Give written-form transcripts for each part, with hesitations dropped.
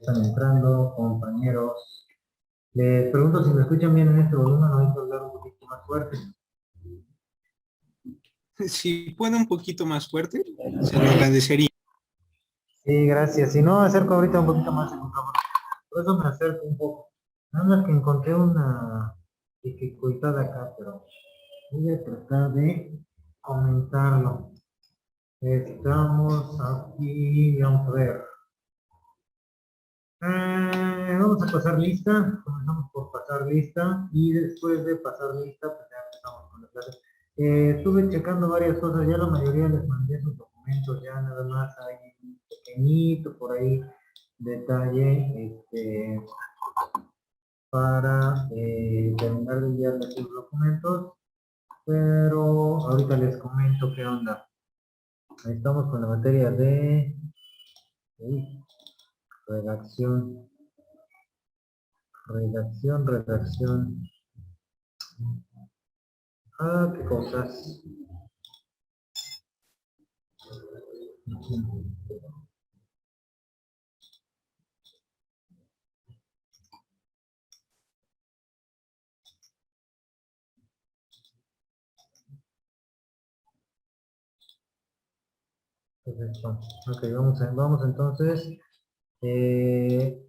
Están entrando, compañeros. Les pregunto si me escuchan bien en este volumen o hay que hablar un poquito más fuerte. Si puede un poquito más fuerte, se lo agradecería. Sí, gracias. Si no, acerco ahorita un poquito más el micrófono. Por eso me acerco un poco. Nada más que encontré una dificultad acá, pero voy a tratar de comentarlo. Estamos aquí, vamos a ver. Vamos a pasar lista, comenzamos por pasar lista y después de pasar lista, pues ya empezamos con la clase. Estuve checando varias cosas, ya la mayoría les mandé sus documentos, ya nada más hay un pequeñito por ahí detalle para terminar de enviarles sus documentos, pero ahorita les comento qué onda. Ahí estamos con la materia de redacción. Redacción. Ah, qué cosas. Perfecto. Ok, vamos entonces. Eh,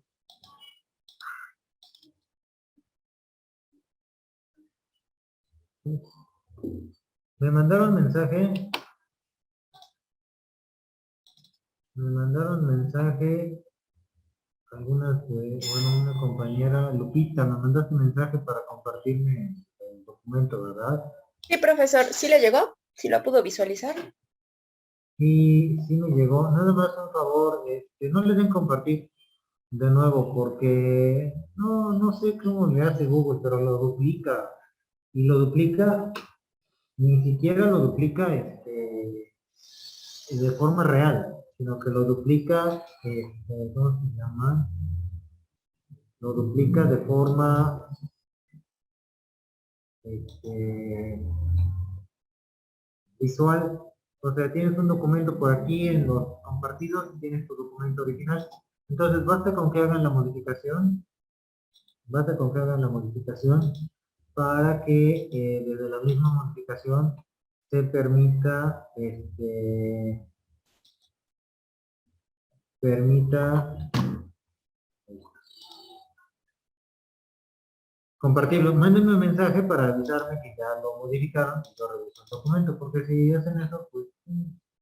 me mandaron mensaje. Me mandaron mensaje. Bueno, una compañera, Lupita, me mandaste un mensaje para compartirme el documento, ¿verdad? Sí, profesor, ¿sí le llegó? ¿Sí lo pudo visualizar? Y sí me llegó. Nada más un favor, no le den compartir de nuevo, porque no sé cómo le hace Google, pero lo duplica. Y lo duplica, ni siquiera lo duplica de forma real, sino que lo duplica, ¿cómo se llama? Lo duplica de forma este, visual. O sea, tienes un documento por aquí en los compartidos y tienes tu documento original. Entonces, basta con que hagan la modificación para que desde la misma modificación se permita compartirlo. Mándenme un mensaje para avisarme que ya lo modificaron y lo reviso el documento, porque si hacen eso, pues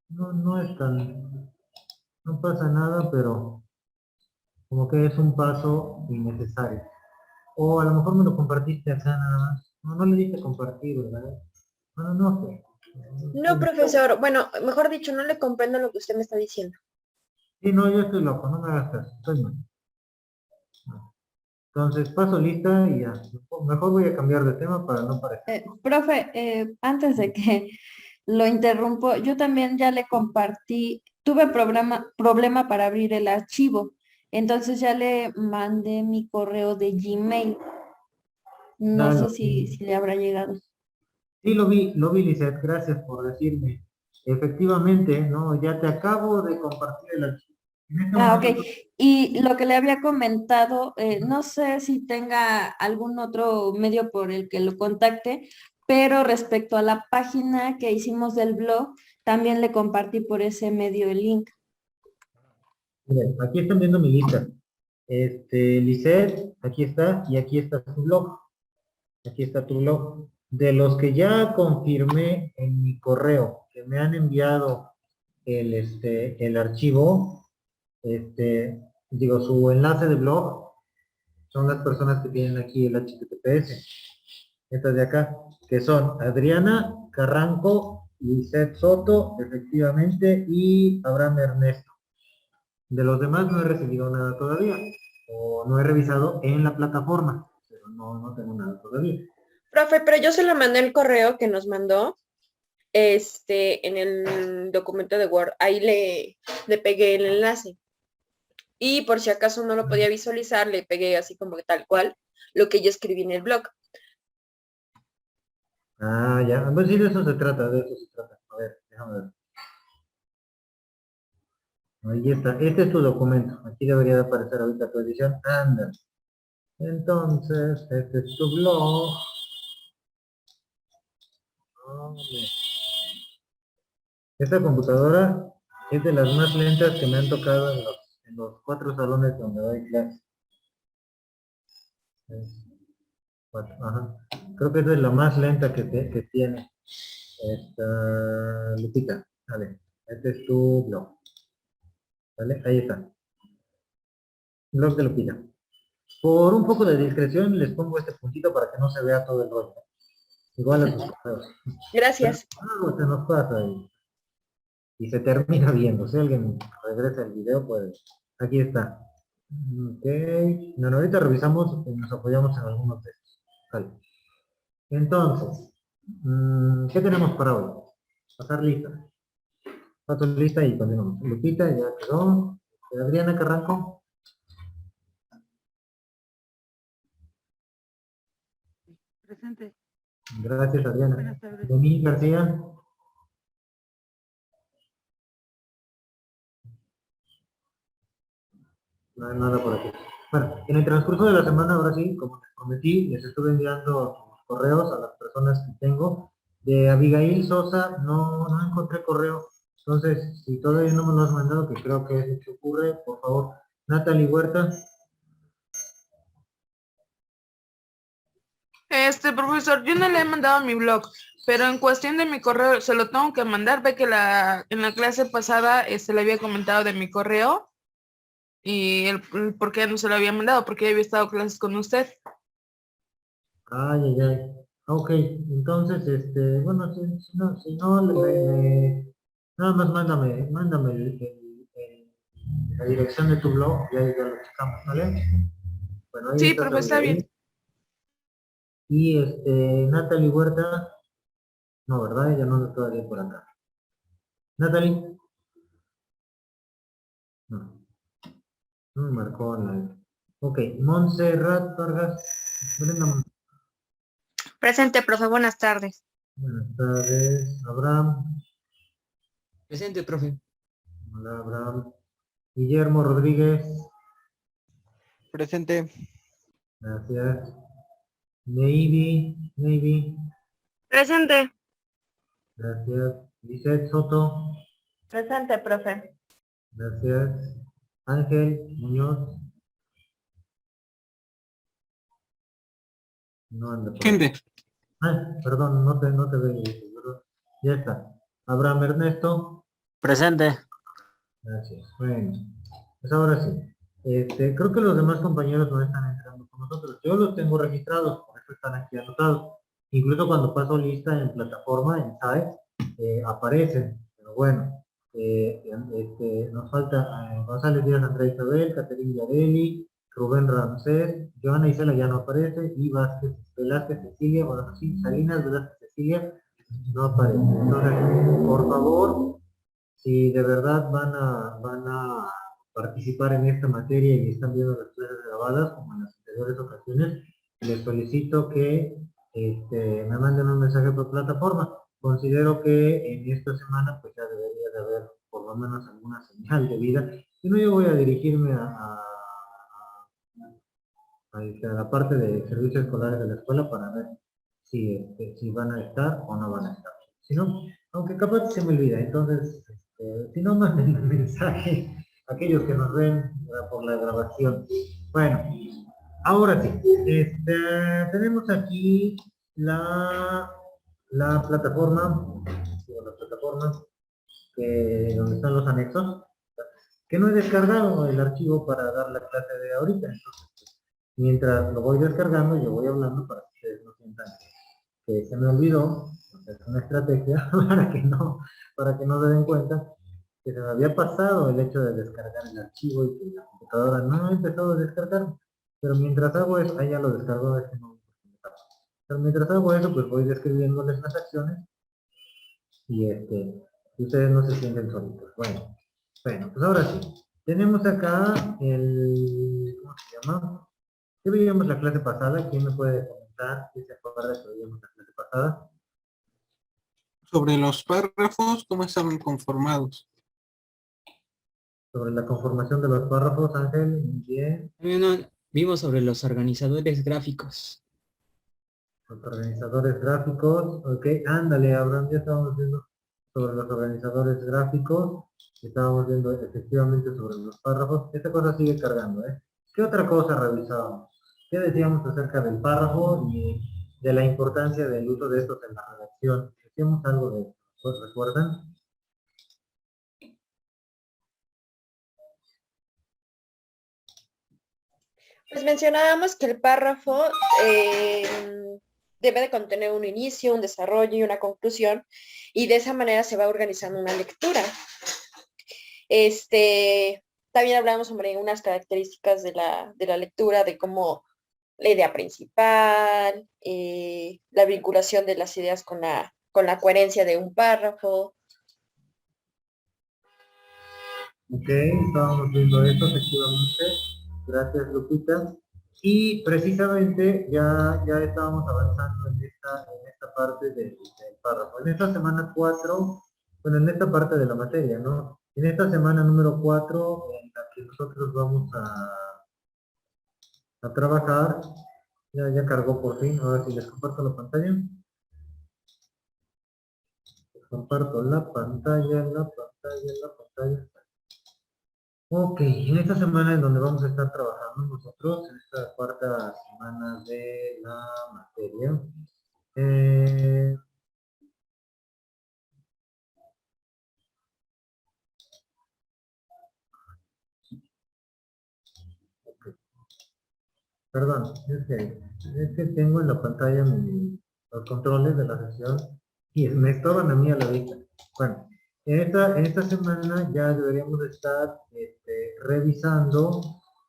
no es tan, no pasa nada, pero como que es un paso innecesario. O a lo mejor me lo compartiste acá nada más. No le diste compartir, ¿verdad? Bueno, no sé. No, profesor. Bueno, mejor dicho, no le comprendo lo que usted me está diciendo. Sí, no, yo estoy loco, no me hagas caso, estoy mal. Entonces paso lista y ya. Mejor voy a cambiar de tema para no parecer. Profe, antes de que lo interrumpo, yo también ya le compartí, tuve problema para abrir el archivo, entonces ya le mandé mi correo de Gmail. No Ya sé si le habrá llegado. sí, lo vi, Lizeth, gracias por decirme. Efectivamente, no, ya te acabo de compartir el archivo. En este Ah, ok. momento, Y lo que le había comentado, no sé si tenga algún otro medio por el que lo contacte, pero respecto a la página que hicimos del blog, también le compartí por ese medio el link. miren, aquí están viendo mi lista. Lizeth, aquí está, y aquí está tu blog. Aquí está tu blog. De los que ya confirmé en mi correo que me han enviado el archivo, su enlace de blog, son las personas que tienen aquí el HTTPS. Estas de acá, que son Adriana Carranco, Lizeth Soto, efectivamente, y Abraham Ernesto. De los demás no he recibido nada todavía, o no he revisado en la plataforma, pero no tengo nada todavía. Profe, pero yo se lo mandé el correo que nos mandó, en el documento de Word. Ahí le pegué el enlace. Y por si acaso no lo podía visualizar, le pegué así como que tal cual lo que yo escribí en el blog. Ah, ya, sí, de eso se trata, de eso se trata. A ver, déjame ver. Ahí está. Este es tu documento. Aquí debería de aparecer ahorita tu edición. Anda. Entonces, este es tu blog. Hombre. Esta computadora es de las más lentas que me han tocado en los 4 salones donde doy clases. Ajá. Creo que esa es la más lenta que tiene esta Lupita. Vale, este es tu blog. ¿Vale? Ahí está. Blog de Lupita. Por un poco de discreción les pongo este puntito para que no se vea todo el rollo. Igual a sus correos. Gracias. Algo se nos pasa y se termina viendo. Si alguien regresa el video, pues aquí está. Ok. Bueno, ahorita revisamos y nos apoyamos en algunos de estos. Vale. Entonces, ¿qué tenemos para hoy? Pasar lista. Paso lista y continuamos. Lupita ya quedó. Adriana Carranco. Presente. Gracias, Adriana. Buenas tardes. Domínguez García. No hay nada por aquí. Bueno, en el transcurso de la semana, ahora sí, como les prometí, les estuve enviando correos a las personas que tengo. De Abigail Sosa no encontré correo. Entonces, si todavía no me lo has mandado, que creo que es lo que ocurre, por favor. Natalie Huerta. Profesor, yo no le he mandado mi blog, pero en cuestión de mi correo se lo tengo que mandar. Ve que en la clase pasada le había comentado de mi correo y el por qué no se lo había mandado, porque ya había estado clases con usted. Ay, ay, ay. Ok, entonces, bueno, si no, nada más mándame la dirección de tu blog y ahí ya lo checamos, ¿vale? Bueno, ahí Sí, está profe, está Abigail. bien. Y Natalie Huerta, no, ¿verdad? Ella no está todavía por acá. Natalie, no, no me marcó la. Ok, Montserrat Vargas, Brenda, Presente, profe. Buenas tardes. buenas tardes, Abraham, Presente, profe. hola Abraham, Guillermo Rodríguez, Presente. gracias, Navy, Presente. gracias, Lisette Soto, Presente, profe. gracias, Ángel Muñoz, no anda por Gente. aquí. Perdón, no te veo, seguro. Ya está. Abraham Ernesto, Presente. gracias. Bueno, pues ahora sí. Creo que los demás compañeros no están entrando con nosotros. Yo los tengo registrados, por eso están aquí anotados. Incluso cuando paso lista en plataforma, en site, aparecen. Pero bueno, nos falta González Díaz, Andrea Isabel, Caterina Yareli, Rubén Ramsés, Joana Isela ya no aparece, y Velázquez Cecilia, bueno, sí, Salinas Velázquez Cecilia, no aparece. Entonces, por favor, si de verdad van a participar en esta materia y están viendo las clases grabadas, como en las anteriores ocasiones, les solicito que me manden un mensaje por plataforma. Considero que en esta semana pues ya debería de haber por lo menos alguna señal de vida. Si no, yo voy a dirigirme a la parte de servicios escolares de la escuela para ver si van a estar o no van a estar. Si no, aunque capaz se me olvida, entonces, si no, manden un mensaje a aquellos que nos ven por la grabación. Bueno, ahora sí, tenemos aquí la plataforma, donde están los anexos, que no he descargado el archivo para dar la clase de ahorita. Entonces, mientras lo voy descargando, yo voy hablando para que ustedes no sientan que se me olvidó. Es una estrategia para que no se den cuenta que se me había pasado el hecho de descargar el archivo y que la computadora no ha empezado a descargar. Pero mientras hago eso, ya lo descargó pero mientras hago eso, pues voy describiéndoles las acciones y ustedes no se sienten solitos. Bueno, pues ahora sí. Tenemos acá ¿cómo se llama? ¿Qué veíamos la clase pasada? ¿Quién me puede comentar? ¿Qué se acuerda que veíamos la clase pasada? Sobre los párrafos, ¿cómo estaban conformados? Sobre la conformación de los párrafos, Ángel, muy bien. También vimos sobre los organizadores gráficos. Los organizadores gráficos, ok, ándale, Abraham, ya estábamos viendo sobre los organizadores gráficos, estábamos viendo efectivamente sobre los párrafos. Esta cosa sigue cargando, ¿eh? ¿Qué otra cosa revisábamos? ¿Qué decíamos acerca del párrafo y de la importancia del uso de estos en la redacción? Decíamos algo de eso, ¿recuerdan? Pues mencionábamos que el párrafo debe de contener un inicio, un desarrollo y una conclusión, y de esa manera se va organizando una lectura. También hablamos sobre unas características de la lectura, de cómo la idea principal, la vinculación de las ideas con la coherencia de un párrafo. Ok, estábamos viendo esto efectivamente. Gracias, Lupita. Y precisamente ya estábamos avanzando en esta parte del párrafo. En esta semana 4, bueno, en esta parte de la materia, ¿no? En esta semana número 4, en la que nosotros vamos a trabajar, ya cargó por fin. Ahora sí les comparto la pantalla. Les comparto la pantalla. Ok, en esta semana en donde vamos a estar trabajando nosotros, en esta cuarta semana de la materia, perdón, es que tengo en la pantalla los controles de la sesión y me estorban a mí a la vista. Bueno, en esta semana ya deberíamos estar revisando,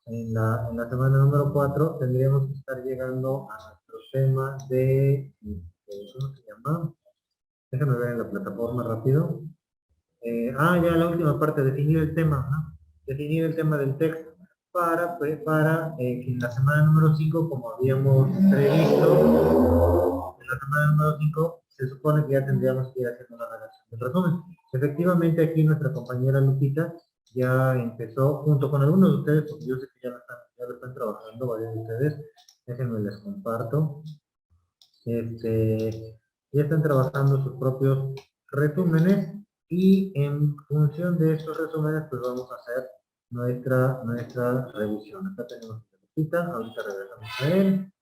en la semana número 4, tendríamos que estar llegando a nuestro tema de, ¿cómo se llama? Déjame ver en la plataforma rápido. Ya la última parte, definir el tema, ¿no? Definir el tema del texto para que en la semana número 5, como habíamos previsto, en la semana número 5 se supone que ya tendríamos que ir haciendo la redacción del resumen. Efectivamente, aquí nuestra compañera Lupita ya empezó, junto con algunos de ustedes, porque yo sé que ya lo están trabajando varios de ustedes, déjenme les comparto. Ya están trabajando sus propios resúmenes y en función de estos resúmenes pues vamos a hacer nuestra revisión. Acá tenemos la Lupita, ahorita regresamos a él.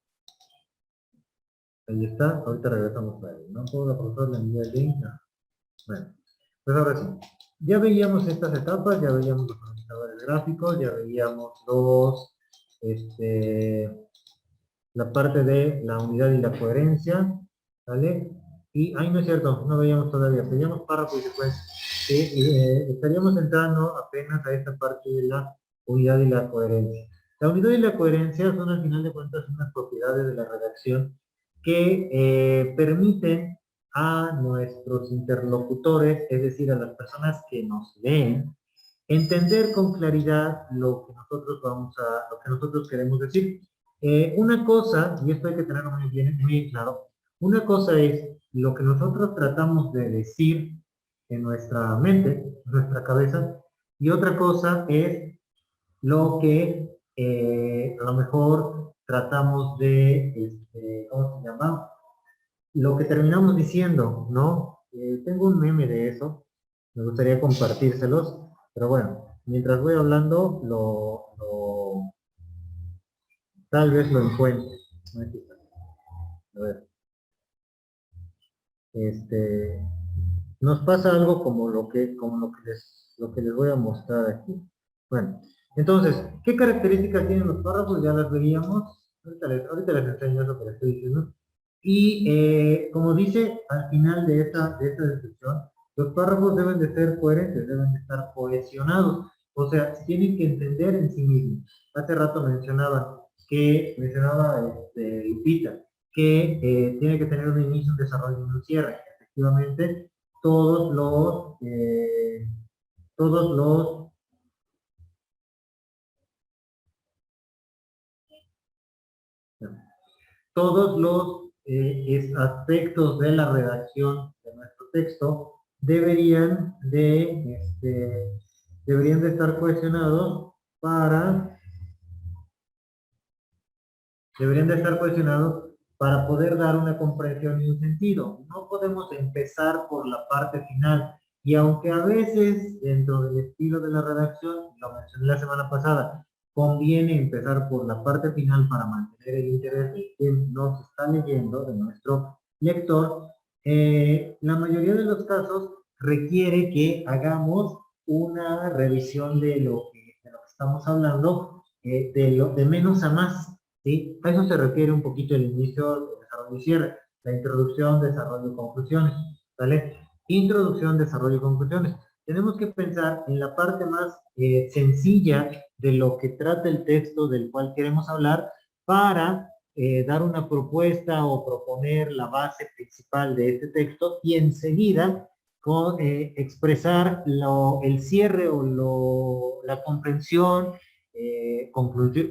Ahí está, ahorita regresamos a él. No puedo, la profesora le envía el link. No. Bueno, pues ahora sí. Ya veíamos estas etapas, ya veíamos los organizadores gráficos, ya veíamos la parte de la unidad y la coherencia, ¿vale? Y, no es cierto, no veíamos todavía, veíamos párrafo y secuencia. Estaríamos entrando apenas a esta parte de la unidad y la coherencia. La unidad y la coherencia son al final de cuentas unas propiedades de la redacción que permiten a nuestros interlocutores, es decir, a las personas que nos leen, entender con claridad lo que nosotros queremos decir. Una cosa, y esto hay que tenerlo muy claro, una cosa es lo que nosotros tratamos de decir en nuestra mente, en nuestra cabeza, y otra cosa es lo que a lo mejor tratamos de, ¿cómo se llama? Lo que terminamos diciendo, ¿no? Tengo un meme de eso, me gustaría compartírselos, pero bueno, mientras voy hablando, tal vez lo encuentre. Aquí está. A ver. Nos pasa algo como lo que les voy a mostrar aquí. Bueno, entonces, ¿qué características tienen los párrafos? Ya las veíamos. Ahorita les enseño eso que les estoy diciendo. Y como dice al final de esta descripción, los párrafos deben de ser coherentes, deben de estar cohesionados. O sea, tienen que entender en sí mismos. Hace rato mencionaba Lupita, que tiene que tener un inicio, un desarrollo y un cierre. Efectivamente, todos los aspectos de la redacción de nuestro texto deberían de deberían de estar cohesionados para poder dar una comprensión y un sentido. No podemos empezar por la parte final. Y aunque a veces, dentro del estilo de la redacción, lo mencioné la semana pasada, conviene empezar por la parte final para mantener el interés de quien nos está leyendo, de nuestro lector, la mayoría de los casos requiere que hagamos una revisión de lo que estamos hablando, de menos a más. ¿Sí? A eso se refiere un poquito el inicio, desarrollo y cierre, la introducción, desarrollo y conclusiones, ¿vale? Introducción, desarrollo y conclusiones. Tenemos que pensar en la parte más sencilla de lo que trata el texto del cual queremos hablar para dar una propuesta o proponer la base principal de este texto y enseguida expresar el cierre o la comprensión,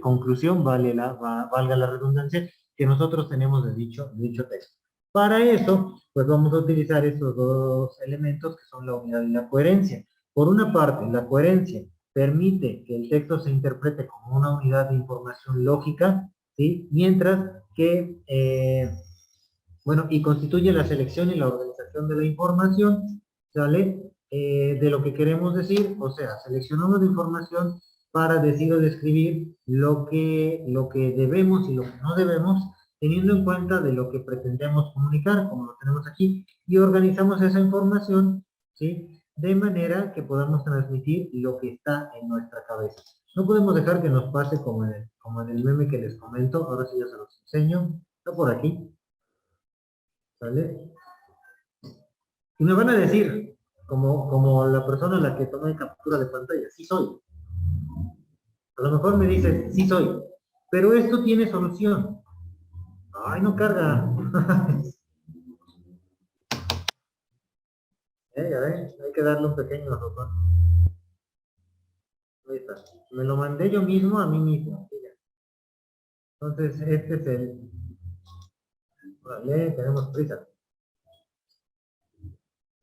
conclusión, valga la redundancia, que nosotros tenemos de dicho texto. Para eso, pues vamos a utilizar estos dos elementos que son la unidad y la coherencia. Por una parte, la coherencia permite que el texto se interprete como una unidad de información lógica, ¿sí? Mientras que, y constituye la selección y la organización de la información, ¿sale? De lo que queremos decir, o sea, seleccionamos la información para decir o describir lo que debemos y lo que no debemos, teniendo en cuenta de lo que pretendemos comunicar, como lo tenemos aquí, y organizamos esa información, ¿sí? De manera que podamos transmitir lo que está en nuestra cabeza. No podemos dejar que nos pase como en el meme que les comento, ahora sí ya se los enseño, está por aquí, ¿sale? Y me van a decir, como la persona a la que tomé captura de pantalla, sí soy. A lo mejor me dices, sí soy, pero esto tiene solución. Ay, no carga. Ya ven, hay que darle un pequeño arroz. Ahí está. Me lo mandé yo mismo a mí mismo. Entonces, este es el... Vale, tenemos prisa.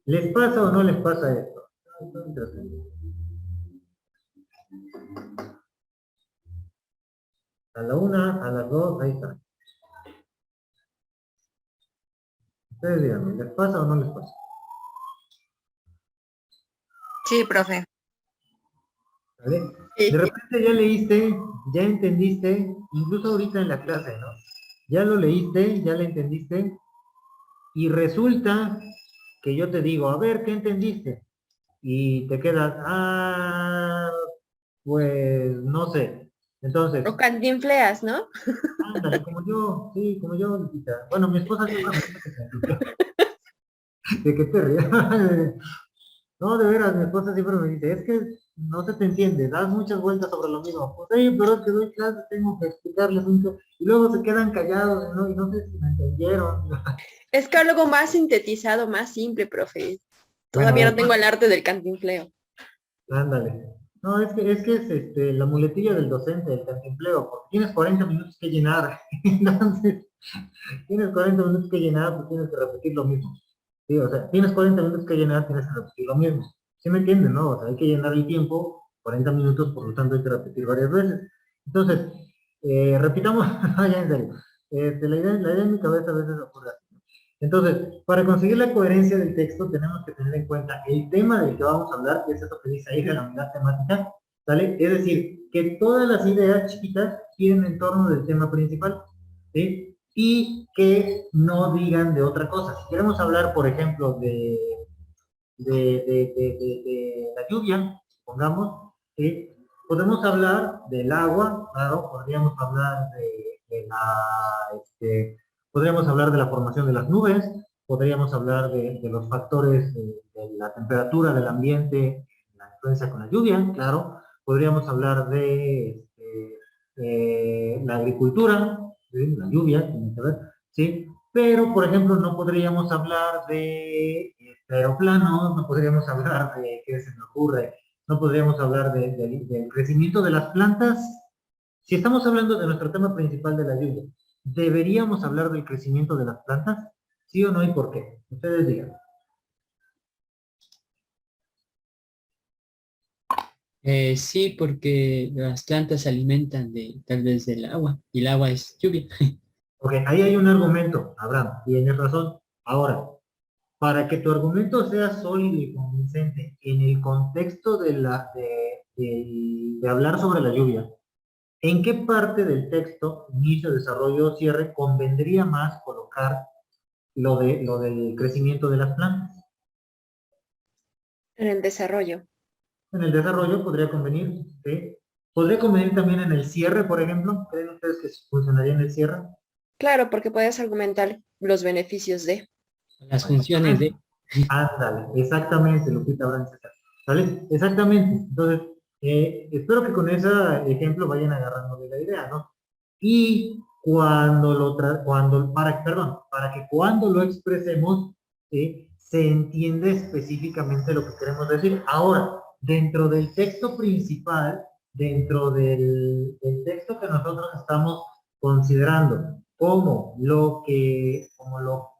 ¿Les pasa o no les pasa esto? A la una, a las dos, ahí está. Ustedes díganme, ¿les pasa o no les pasa? Sí, profe. ¿Vale? De repente ya leíste, ya entendiste, incluso ahorita en la clase, ¿no? Ya lo leíste, ya lo entendiste, y resulta que yo te digo, a ver, ¿qué entendiste? Y te quedas, pues, no sé. Entonces, O cantinfleas, ¿no? ándale, como yo, sí, como yo, Lupita. Bueno, mi esposa siempre me dice ¿de qué te ríes? No, de veras, mi esposa siempre me dice, es que no se te entiende, das muchas vueltas sobre lo mismo. Pues sí, pero es que doy clases, tengo que explicarles mucho, y luego se quedan callados, ¿no? Y no sé si me entendieron. Es que algo más sintetizado, más simple, profe. Todavía no tengo el arte del cantinfleo. Ándale. No, es que es la muletilla del docente, del cantinfleo, porque tienes 40 minutos que llenar. Entonces, tienes 40 minutos que llenar, pues tienes que repetir lo mismo. Sí, o sea, tienes 40 minutos que llenar, tienes que repetir lo mismo. ¿Sí me entienden, no? O sea, hay que llenar el tiempo, 40 minutos, por lo tanto hay que repetir varias veces. Entonces, repitamos, no, ya en serio. La idea en mi cabeza a veces ocurre así. Entonces, para conseguir la coherencia del texto tenemos que tener en cuenta el tema del que vamos a hablar, que es eso que dice ahí de la unidad temática, ¿sale? Es decir, que todas las ideas chiquitas giren en torno del tema principal, ¿sí? Y que no digan de otra cosa. Si queremos hablar, por ejemplo, de la lluvia, supongamos, ¿sí? Podemos hablar del agua, claro, podríamos hablar podríamos hablar de la formación de las nubes, podríamos hablar de los factores de la temperatura del ambiente, la influencia con la lluvia, claro, podríamos hablar de la agricultura, ¿sí? La lluvia, tiene que ver, ¿sí? Pero, por ejemplo, no podríamos hablar de aeroplanos, no podríamos hablar de, ¿qué se me ocurre? No podríamos hablar del crecimiento de las plantas. Si estamos hablando de nuestro tema principal de la lluvia, ¿deberíamos hablar del crecimiento de las plantas? ¿Sí o no y por qué? Ustedes digan. Sí, porque las plantas se alimentan de tal vez del agua y el agua es lluvia. Ok, ahí hay un argumento, Abraham, tienes razón. Ahora, para que tu argumento sea sólido y convincente en el contexto de hablar sobre la lluvia, ¿en qué parte del texto, inicio, desarrollo o cierre, convendría más colocar lo del crecimiento de las plantas? En el desarrollo. En el desarrollo podría convenir, ¿sí? ¿Podría convenir también en el cierre, por ejemplo? ¿Creen ustedes que funcionaría en el cierre? Claro, porque puedes argumentar los beneficios de. Las funciones de... Ándale, exactamente, Lupita Brand, ¿sale? Exactamente. Entonces, espero que con ese ejemplo vayan agarrando de la idea, ¿no? Y para que cuando lo expresemos, se entienda específicamente lo que queremos decir. Ahora, dentro del texto principal, dentro del texto que nosotros estamos considerando como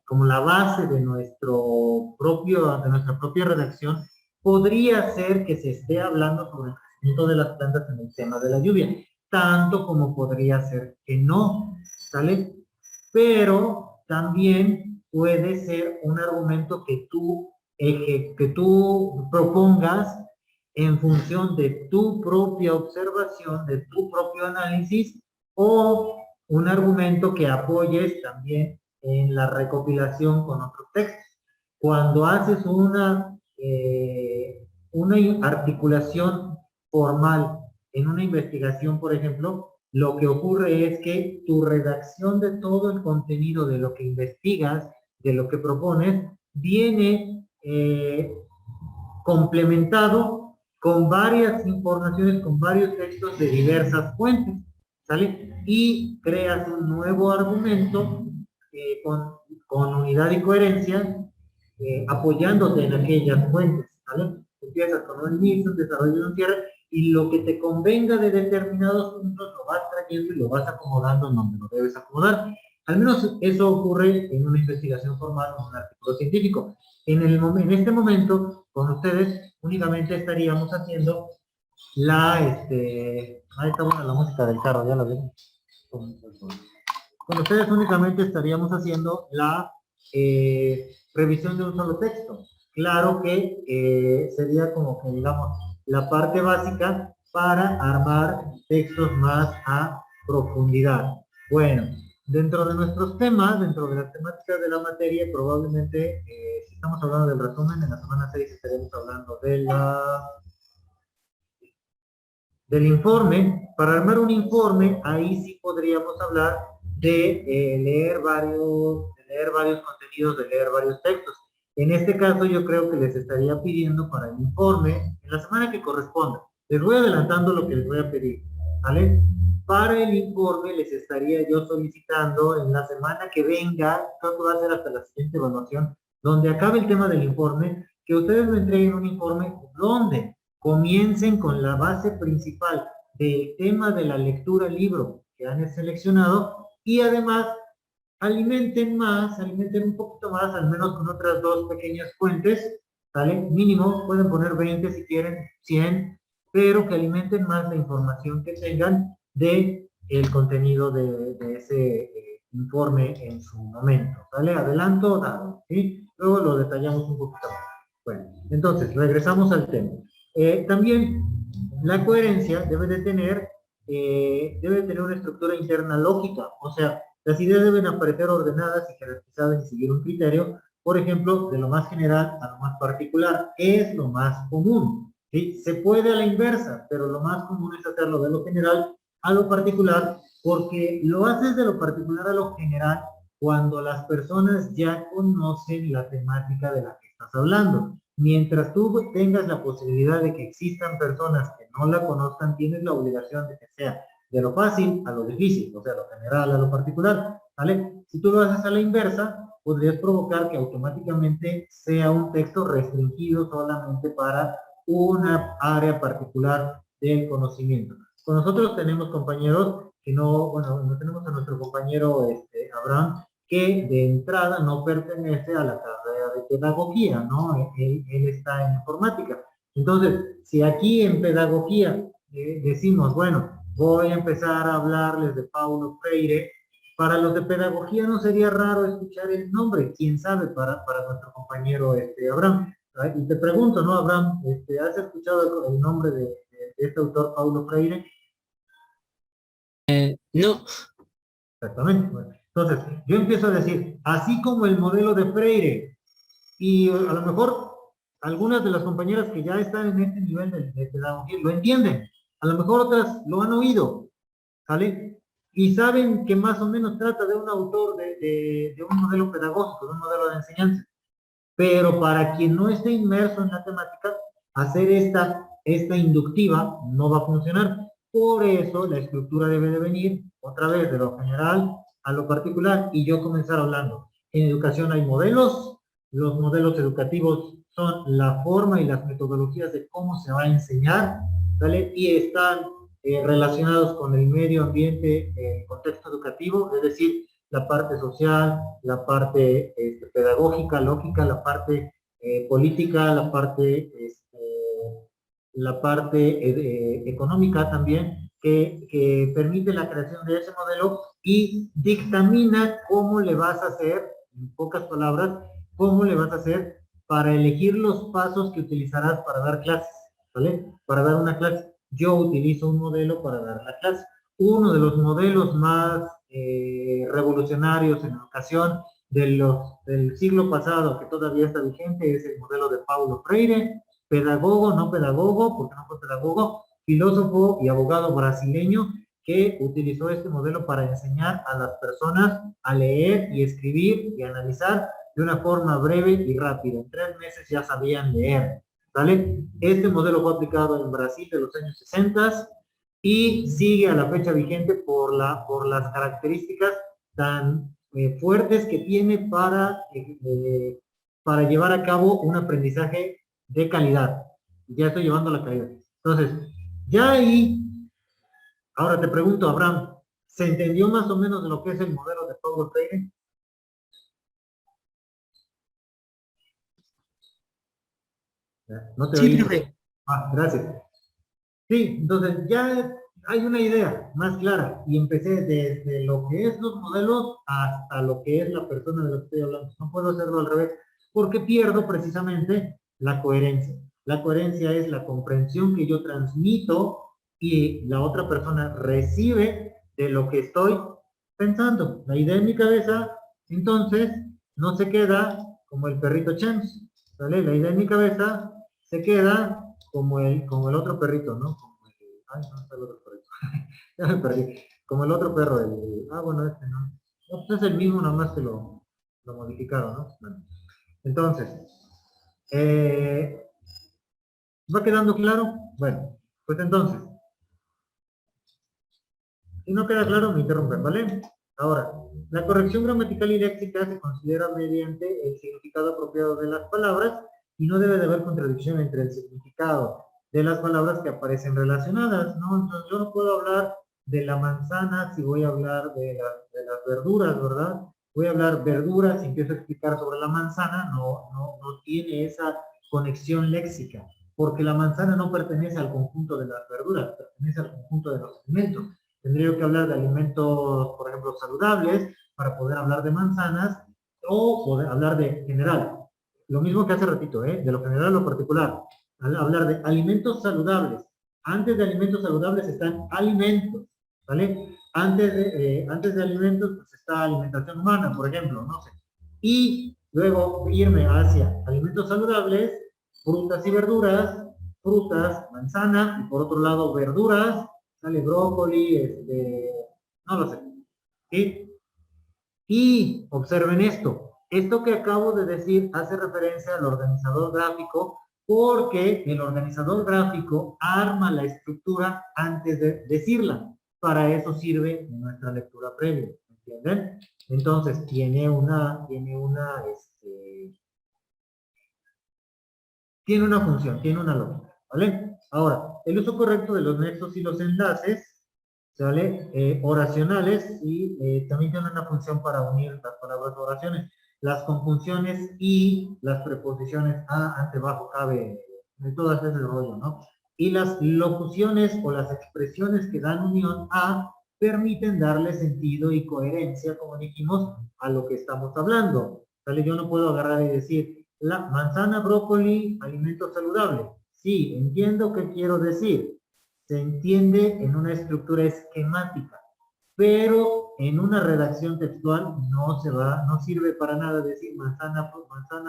como la base de de nuestra propia redacción, podría ser que se esté hablando sobre el crecimiento de las plantas en el tema de la lluvia, tanto como podría ser que no, ¿sale? Pero también puede ser un argumento que tú propongas en función de tu propia observación, de tu propio análisis, o un argumento que apoyes también en la recopilación con otros textos. Cuando haces una articulación formal en una investigación, por ejemplo, lo que ocurre es que tu redacción de todo el contenido de lo que investigas, de lo que propones, viene complementado con varias informaciones, con varios textos de diversas fuentes, ¿sale? Y creas un nuevo argumento con unidad y coherencia, apoyándote en aquellas fuentes, ¿sale? Empiezas con un inicio, un desarrollo y un cierre, y lo que te convenga de determinados puntos lo vas trayendo y lo vas acomodando en donde lo debes acomodar. Al menos eso ocurre en una investigación formal o en un artículo científico. En este momento, con ustedes, únicamente estaríamos haciendo ahí está buena la música del carro, ya la ven. Con ustedes únicamente estaríamos haciendo la revisión de un solo texto. Claro que sería como que, digamos, la parte básica para armar textos más a profundidad. Bueno, dentro de nuestros temas, dentro de las temáticas de la materia, probablemente, si estamos hablando del resumen, en la semana 6 estaremos hablando del informe. Para armar un informe, ahí sí podríamos hablar de leer varios contenidos, de leer varios textos. En este caso, yo creo que les estaría pidiendo para el informe, en la semana que corresponda, les voy adelantando lo que les voy a pedir, ¿vale? Para el informe les estaría yo solicitando en la semana que venga, creo que va a ser hasta la siguiente evaluación, donde acabe el tema del informe, que ustedes me entreguen un informe donde comiencen con la base principal del tema de la lectura libro que han seleccionado y además alimenten un poquito más, al menos con otras dos pequeñas fuentes, ¿vale? Mínimo, pueden poner 20 si quieren, 100, pero que alimenten más la información que tengan de el contenido de ese informe en su momento, ¿vale? Adelanto, dado, ¿sí? Luego lo detallamos un poquito más. Bueno, entonces, regresamos al tema. También la coherencia debe tener una estructura interna lógica, o sea, las ideas deben aparecer ordenadas y jerarquizadas y seguir un criterio, por ejemplo, de lo más general a lo más particular, es lo más común, ¿sí? Se puede a la inversa, pero lo más común es hacerlo de lo general a lo particular, porque lo haces de lo particular a lo general cuando las personas ya conocen la temática de la que estás hablando. Mientras tú tengas la posibilidad de que existan personas que no la conozcan, tienes la obligación de que sea de lo fácil a lo difícil, o sea, lo general a lo particular, ¿vale? Si tú lo haces a la inversa, podrías provocar que automáticamente sea un texto restringido solamente para una área particular del conocimiento. Con nosotros tenemos compañeros que no tenemos a nuestro compañero Abraham, que de entrada no pertenece a la carrera de pedagogía, ¿no? Él está en informática, Entonces, si aquí en pedagogía decimos, bueno, voy a empezar a hablarles de Paulo Freire, para los de pedagogía no sería raro escuchar el nombre, quién sabe, para nuestro compañero Abraham. Y te pregunto, ¿no, Abraham? ¿Has escuchado el nombre de este autor, Paulo Freire? No, Exactamente. Bueno, entonces, yo empiezo a decir, así como el modelo de Freire, y a lo mejor algunas de las compañeras que ya están en este nivel de pedagogía lo entienden, a lo mejor otras lo han oído, ¿sale? Y saben que más o menos trata de un autor de un modelo pedagógico, de un modelo de enseñanza. Pero para quien no esté inmerso en la temática, hacer esta inductiva no va a funcionar. Por eso la estructura debe de venir otra vez de lo general a lo particular y yo comenzar hablando. En educación hay modelos, los modelos educativos son la forma y las metodologías de cómo se va a enseñar, ¿vale? Y están relacionados con el medio ambiente, el contexto educativo, es decir, la parte social, la parte pedagógica, lógica, la parte política, la parte económica también, que permite la creación de ese modelo y dictamina cómo le vas a hacer, en pocas palabras, cómo le vas a hacer para elegir los pasos que utilizarás para dar clases, ¿vale? Para dar una clase. Yo utilizo un modelo para dar la clase. Uno de los modelos más revolucionarios en educación del siglo pasado, que todavía está vigente, es el modelo de Paulo Freire, pedagogo, no pedagogo, porque no fue pedagogo, filósofo y abogado brasileño, que utilizó este modelo para enseñar a las personas a leer y escribir y analizar de una forma breve y rápida. En 3 meses ya sabían leer, ¿vale? Este modelo fue aplicado en Brasil de los años 60 y sigue a la fecha vigente por las características tan fuertes que tiene para llevar a cabo un aprendizaje de calidad. Ya estoy llevando la calidad. Entonces, ya ahí, ahora te pregunto, Abraham, ¿se entendió más o menos de lo que es el modelo de Paulo Freire? No te Sí, oí. profe. Gracias. Sí, entonces ya hay una idea más clara y empecé desde lo que es los modelos hasta lo que es la persona de la que estoy hablando. No puedo hacerlo al revés porque pierdo precisamente la coherencia. La coherencia es la comprensión que yo transmito y la otra persona recibe de lo que estoy pensando. La idea en mi cabeza, entonces, no se queda como el perrito Chance, ¿vale? La idea en mi cabeza se queda como el otro perrito, ¿no? Ay, no está el otro perrito. Ya me perdí. Como el otro perro, bueno, este no. No, pues es el mismo, nada más que lo modificaron, ¿no? Bueno, entonces, ¿va quedando claro? Bueno, pues entonces, si no queda claro, me interrumpen, ¿vale? Ahora, la corrección gramatical y léxica se considera mediante el significado apropiado de las palabras y no debe de haber contradicción entre el significado de las palabras que aparecen relacionadas, ¿no? Entonces yo no puedo hablar de la manzana si voy a hablar de las verduras, ¿verdad? Voy a hablar verduras y empiezo a explicar sobre la manzana, no tiene esa conexión léxica, porque la manzana no pertenece al conjunto de las verduras, pertenece al conjunto de los alimentos. Tendría que hablar de alimentos, por ejemplo, saludables, para poder hablar de manzanas, o poder hablar de general. Lo mismo que hace ratito, de lo general a lo particular. Al hablar de alimentos saludables. Antes de alimentos saludables están alimentos, ¿vale? Antes de alimentos, pues está alimentación humana, por ejemplo, no sé. Y luego irme hacia alimentos saludables, frutas y verduras, frutas, manzana, y por otro lado verduras, sale brócoli, no lo sé. ¿Sí? Y observen esto que acabo de decir hace referencia al organizador gráfico, porque el organizador gráfico arma la estructura antes de decirla. Para eso sirve nuestra lectura previa, ¿entienden? Entonces, tiene una función, tiene una lógica, ¿vale? Ahora, el uso correcto de los nexos y los enlaces, ¿vale? Oracionales y también tienen una función para unir las palabras oraciones. Las conjunciones y las preposiciones a, ante, bajo, cabe, de todo ese rollo, ¿no? Y las locuciones o las expresiones que dan unión a permiten darle sentido y coherencia, como dijimos, a lo que estamos hablando. ¿Vale? Yo no puedo agarrar y decir, la manzana, brócoli, alimento saludable. Sí, entiendo qué quiero decir. Se entiende en una estructura esquemática, pero en una redacción textual no sirve para nada decir manzana,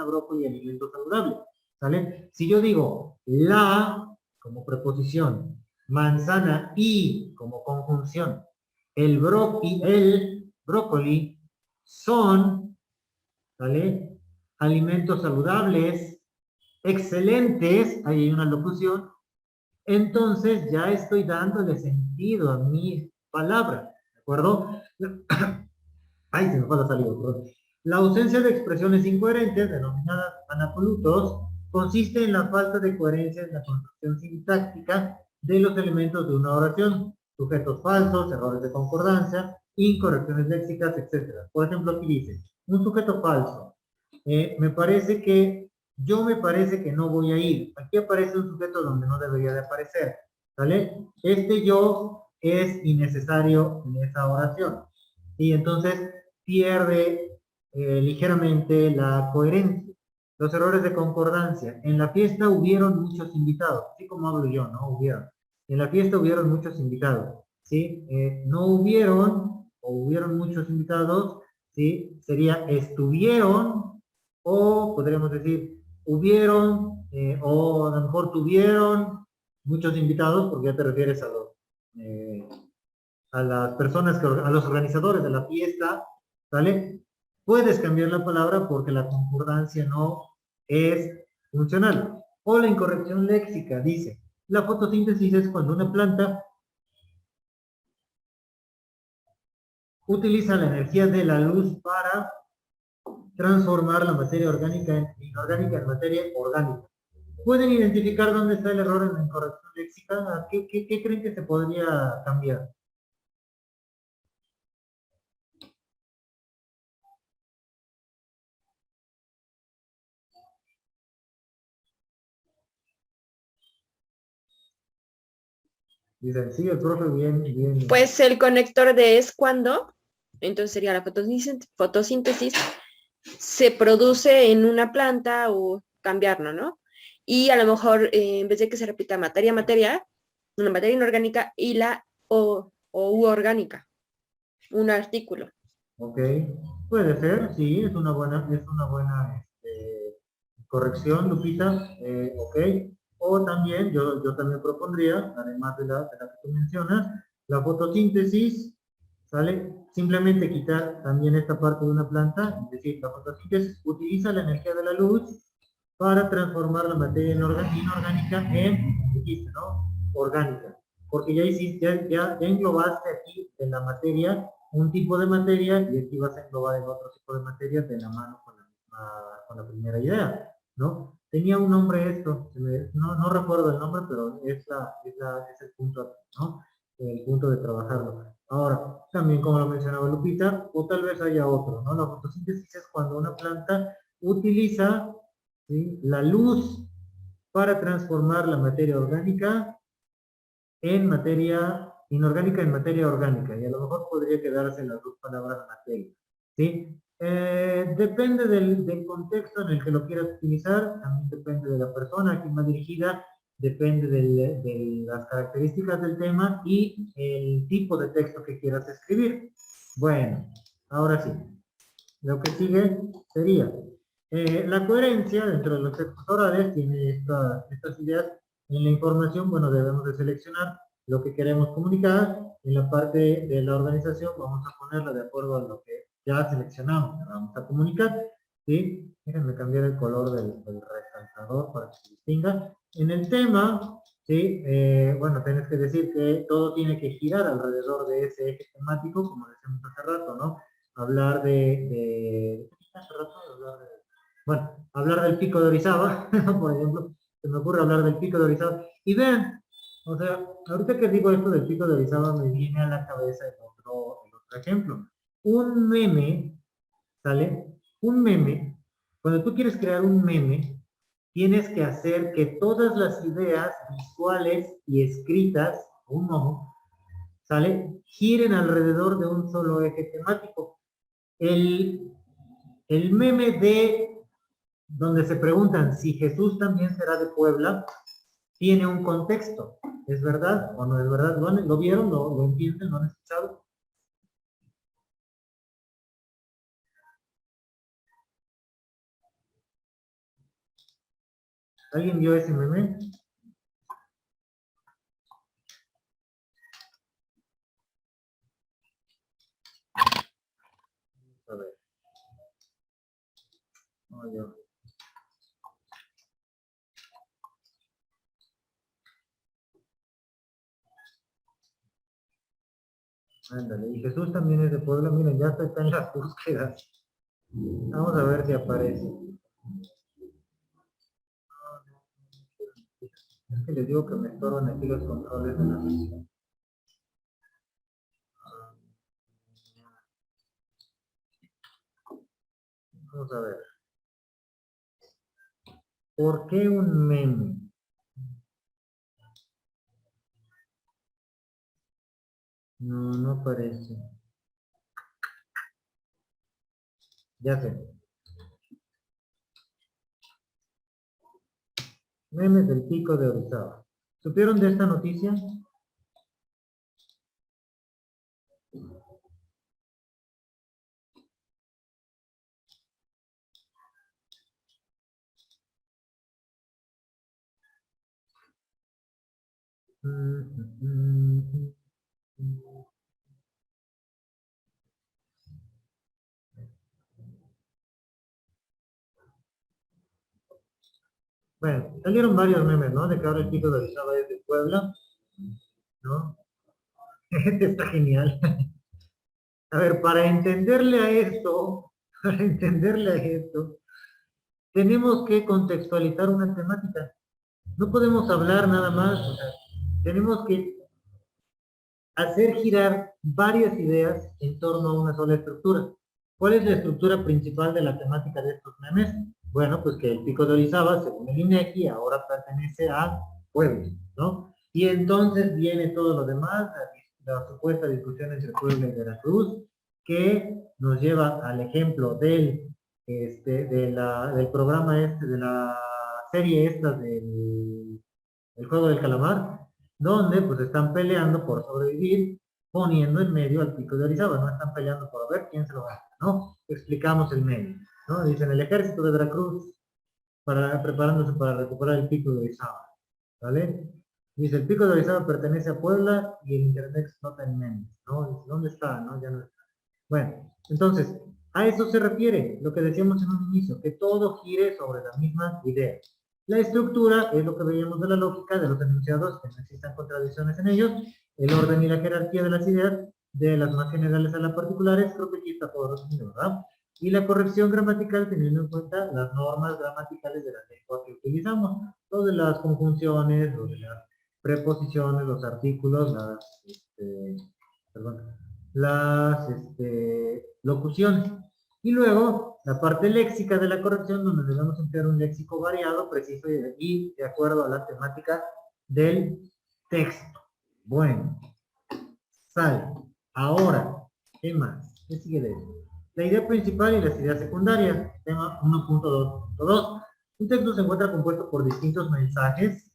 brócoli, alimento saludable. ¿Sale? Si yo digo la como preposición, manzana y como conjunción, el brócoli son, ¿vale? Alimentos saludables, excelentes, ahí hay una locución, entonces ya estoy dándole sentido a mi palabra, ¿de acuerdo? Ay, se me fue la saliva, perdón. La ausencia de expresiones incoherentes, denominadas anacolutos, consiste en la falta de coherencia en la construcción sintáctica de los elementos de una oración, sujetos falsos, errores de concordancia, incorrecciones léxicas, etc. Por ejemplo, aquí dice, un sujeto falso. Yo me parece que no voy a ir. Aquí aparece un sujeto donde no debería de aparecer. ¿Vale? Este yo es innecesario en esa oración. Y entonces pierde ligeramente la coherencia. Los errores de concordancia. En la fiesta hubieron muchos invitados, así como hablo yo, ¿no? Hubieron. En la fiesta hubieron muchos invitados, ¿sí? No hubieron, o hubieron muchos invitados, ¿sí? Sería estuvieron, o podríamos decir, hubieron, o a lo mejor tuvieron muchos invitados, porque ya te refieres a las personas, a los organizadores de la fiesta, ¿vale? Puedes cambiar la palabra porque la concordancia no es funcional. O la incorrección léxica dice, la fotosíntesis es cuando una planta utiliza la energía de la luz para transformar la materia inorgánica en materia orgánica. ¿Pueden identificar dónde está el error en la incorrección léxica? ¿Qué creen que se podría cambiar? Dicen, sí, el profe bien. Pues el conector de es cuando, entonces sería la fotosíntesis, se produce en una planta o cambiarlo, ¿no? Y a lo mejor en vez de que se repita materia, una materia inorgánica y u orgánica, un artículo. Ok, puede ser, sí, es una buena corrección, Lupita, ok. O también, yo también propondría, además de la que tú mencionas, la fotosíntesis, ¿sale? Simplemente quitar también esta parte de una planta, es decir, la fotosíntesis utiliza la energía de la luz para transformar la materia inorgánica en, dijiste, ¿no? Orgánica. Porque ya englobaste aquí en la materia un tipo de materia y aquí vas a englobar en otro tipo de materia de la mano con la primera idea, ¿no? Tenía un nombre esto, no recuerdo el nombre, pero es el punto, ¿no? El punto de trabajarlo. Ahora, también como lo mencionaba Lupita, o tal vez haya otro, ¿no? La fotosíntesis es cuando una planta utiliza, ¿sí?, la luz para transformar la materia orgánica en materia inorgánica en materia orgánica, y a lo mejor podría quedarse las dos palabras materia, ¿sí? Depende del contexto en el que lo quieras utilizar, también depende de la persona a quien va dirigida, depende de las características del tema y el tipo de texto que quieras escribir. Bueno, ahora sí, lo que sigue sería la coherencia dentro de los textos orales tiene estas ideas. En la información, bueno, debemos de seleccionar lo que queremos comunicar. En la parte de la organización vamos a ponerla de acuerdo a lo que ya seleccionamos, que vamos a comunicar. ¿Sí? Déjenme cambiar el color del resaltador para que se distinga. En el tema, ¿sí? Bueno, tienes que decir que todo tiene que girar alrededor de ese eje temático, como decíamos hace rato, ¿no? Hablar hablar del pico de Orizaba, por ejemplo, se me ocurre hablar del pico de Orizaba. Y vean, o sea, ahorita que digo esto del pico de Orizaba me viene a la cabeza el otro ejemplo. Un meme, ¿sale? Un meme, cuando tú quieres crear un meme, tienes que hacer que todas las ideas visuales y escritas, ¿sale? Giren alrededor de un solo eje temático. El meme de donde se preguntan si Jesús también será de Puebla, tiene un contexto. ¿Es verdad o no es verdad? ¿Lo vieron? ¿Lo entienden? ¿Lo han escuchado? ¿Alguien vio ese meme? A ver. No, yo. Ándale, y Jesús también es de Puebla. Miren, ya está en las búsquedas. Vamos a ver si aparece. Es que les digo que me estorban aquí los controles de la sesión. Vamos a ver. ¿Por qué un meme? No, no aparece. Ya sé. Memes del Pico de Orizaba. ¿Supieron de esta noticia? Bueno, salieron varios memes, ¿no? De que ahora el Pico de Orizaba es de Puebla, ¿no? Este está genial. A ver, para entenderle a esto, tenemos que contextualizar una temática. No podemos hablar nada más, o sea, tenemos que hacer girar varias ideas en torno a una sola estructura. ¿Cuál es la estructura principal de la temática de estos memes? Bueno, pues que el Pico de Orizaba, según el INEGI, ahora pertenece a Puebla, ¿no? Y entonces viene todo lo demás, la supuesta discusión entre Puebla y Veracruz, que nos lleva al ejemplo del programa de la serie esta del Juego del Calamar, donde pues están peleando por sobrevivir, poniendo en medio al Pico de Orizaba, no están peleando por ver quién se lo gana, ¿no? Explicamos el medio, ¿no? Dicen el ejército de Veracruz preparándose para recuperar el Pico de Orizaba, ¿vale? Dice, el Pico de Orizaba pertenece a Puebla y el internet explota en memes, ¿no? Dice, ¿dónde está? ¿No? Ya no está. Bueno, entonces, a eso se refiere lo que decíamos en un inicio, que todo gire sobre la misma idea. La estructura es lo que veíamos de la lógica de los enunciados, que no existan contradicciones en ellos, el orden y la jerarquía de las ideas, de las más generales a las particulares, creo que aquí está todo resumido, ¿verdad? Y la corrección gramatical teniendo en cuenta las normas gramaticales de la lengua que utilizamos, lo de las conjunciones, lo de las preposiciones, los artículos, las locuciones. Y luego, la parte léxica de la corrección, donde debemos emplear un léxico variado, preciso y de acuerdo a la temática del texto. Bueno, sale. Ahora, ¿qué más? ¿Qué sigue de eso? La idea principal y las ideas secundarias. Tema 1.2.2. Un texto se encuentra compuesto por distintos mensajes.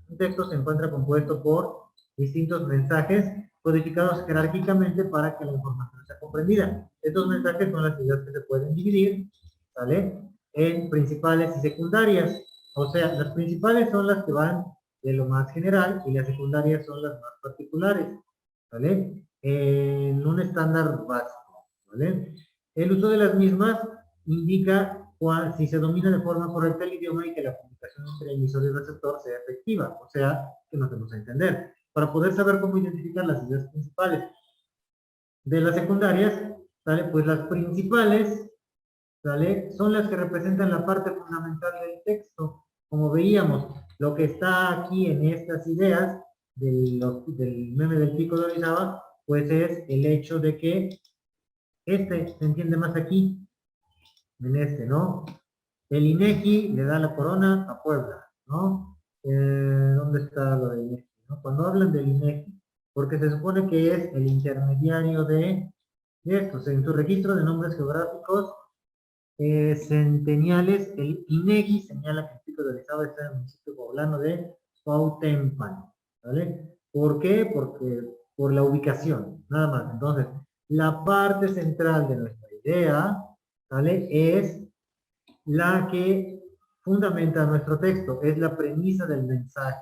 Un texto se encuentra compuesto por distintos mensajes codificados jerárquicamente para que la información sea comprendida. Estos mensajes son las ideas que se pueden dividir, ¿vale? En principales y secundarias. O sea, las principales son las que van de lo más general y las secundarias son las más particulares, ¿vale? En un estándar básico, ¿vale? El uso de las mismas indica si se domina de forma correcta el idioma y que la comunicación entre emisor y receptor sea efectiva, o sea, que nos demos a entender. Para poder saber cómo identificar las ideas principales de las secundarias, ¿vale? Pues las principales, ¿vale? Son las que representan la parte fundamental del texto. Como veíamos, lo que está aquí en estas ideas del meme del Pico de Orizaba, pues es el hecho de que se entiende más aquí, en ¿no? El INEGI le da la corona a Puebla, ¿no? ¿Dónde está lo del INEGI? ¿No? Cuando hablan del INEGI, porque se supone que es el intermediario de estos, en su registro de nombres geográficos centeniales, el INEGI señala que el pico de Orizaba está en el municipio poblano de Cuauhtémoc, ¿vale? ¿Por qué? Porque por la ubicación, nada más. Entonces, la parte central de nuestra idea, ¿vale? Es la que fundamenta nuestro texto, es la premisa del mensaje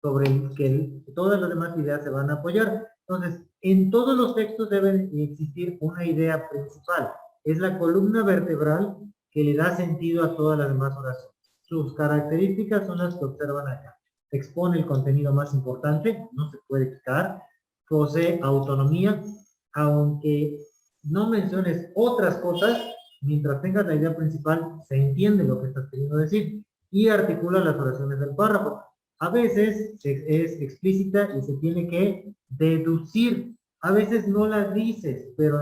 sobre el que todas las demás ideas se van a apoyar. Entonces, en todos los textos debe existir una idea principal. Es la columna vertebral que le da sentido a todas las demás oraciones. Sus características son las que observan acá. Expone el contenido más importante, no se puede quitar. Posee autonomía, aunque no menciones otras cosas, mientras tengas la idea principal, se entiende lo que estás queriendo decir. Y articula las oraciones del párrafo. A veces es explícita y se tiene que deducir. A veces no las dices, pero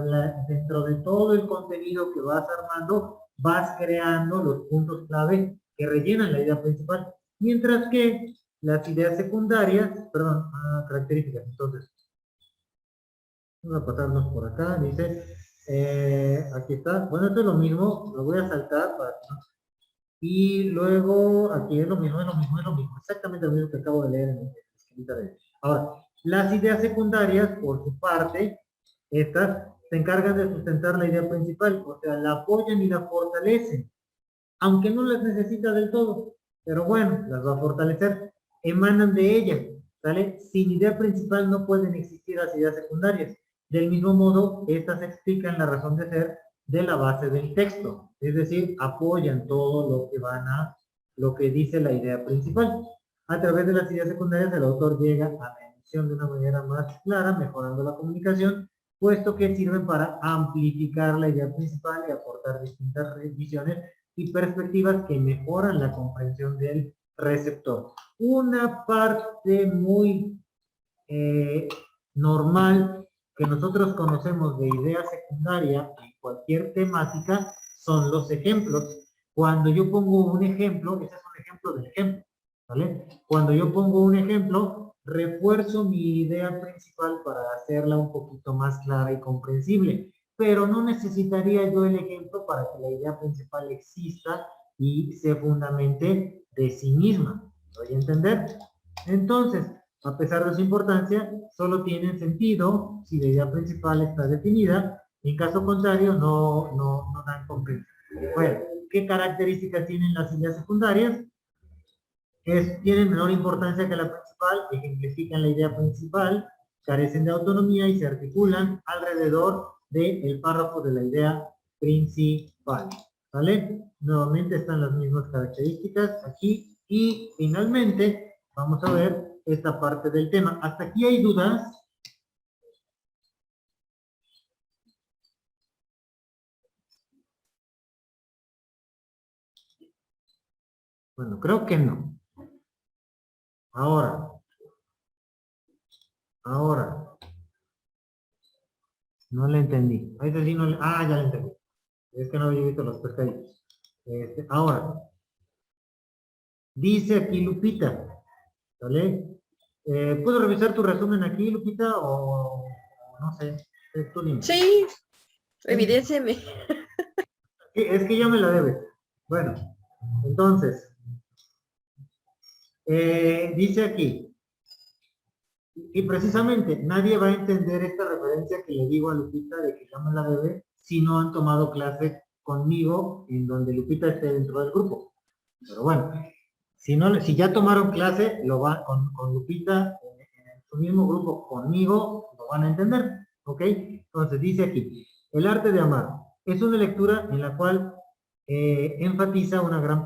dentro de todo el contenido que vas armando, vas creando los puntos clave que rellenan la idea principal. Mientras que las ideas secundarias, perdón, características. Entonces, vamos a pasarnos por acá. Dice, aquí está. Bueno, esto es lo mismo. Lo voy a saltar para que no. Y luego, aquí es lo mismo. Exactamente lo mismo que acabo de leer en la esquinita de... Ahora, las ideas secundarias, por su parte, estas se encargan de sustentar la idea principal, o sea, la apoyan y la fortalecen, aunque no las necesita del todo, pero bueno, las va a fortalecer, emanan de ella, ¿sale? Sin idea principal no pueden existir las ideas secundarias. Del mismo modo, estas explican la razón de ser de la base del texto, es decir, apoyan todo lo que dice la idea principal. A través de las ideas secundarias, el autor llega a la emisión de una manera más clara, mejorando la comunicación, puesto que sirven para amplificar la idea principal y aportar distintas visiones y perspectivas que mejoran la comprensión del receptor. Una parte muy normal que nosotros conocemos de idea secundaria en cualquier temática son los ejemplos. Cuando yo pongo un ejemplo, ese es un ejemplo del ejemplo, ¿vale? Cuando yo pongo un ejemplo, refuerzo mi idea principal para hacerla un poquito más clara y comprensible, pero no necesitaría yo el ejemplo para que la idea principal exista y se fundamente de sí misma. ¿Lo voy a entender? Entonces, a pesar de su importancia, solo tienen sentido si la idea principal está definida, en caso contrario no dan comprensión. Bueno, ¿qué características tienen las ideas secundarias? Tienen menor importancia que la principal, ejemplifican la idea principal, carecen de autonomía y se articulan alrededor del párrafo de la idea principal. ¿Vale? Nuevamente están las mismas características aquí y finalmente vamos a ver esta parte del tema. ¿Hasta aquí hay dudas? Bueno, creo que no. Ahora. No le entendí. Ahí sí no le... Ah, ya le entendí. Es que no había visto los pescaditos. Ahora. Dice aquí Lupita. ¿Vale? ¿Puedo revisar tu resumen aquí, Lupita? O no sé. Tú dime. Sí, evidénciame. Es que ya me la debes. Bueno, entonces, dice aquí, y precisamente nadie va a entender esta referencia que le digo a Lupita de que ya me la debe si no han tomado clase conmigo en donde Lupita esté dentro del grupo. Pero bueno, si ya tomaron clase, lo va con Lupita en su mismo grupo conmigo, lo van a entender. ¿Ok? Entonces dice aquí, el arte de amar es una lectura en la cual enfatiza una gran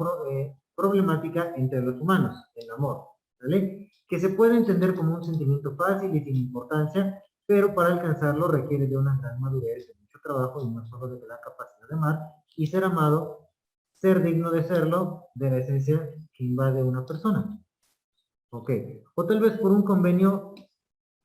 problemática entre los humanos, el amor, ¿vale? Que se puede entender como un sentimiento fácil y sin importancia, pero para alcanzarlo requiere de una gran madurez, de mucho trabajo y no solo de la capacidad de amar y ser amado, ser digno de serlo, de la esencia que invade una persona. Ok. O tal vez por un convenio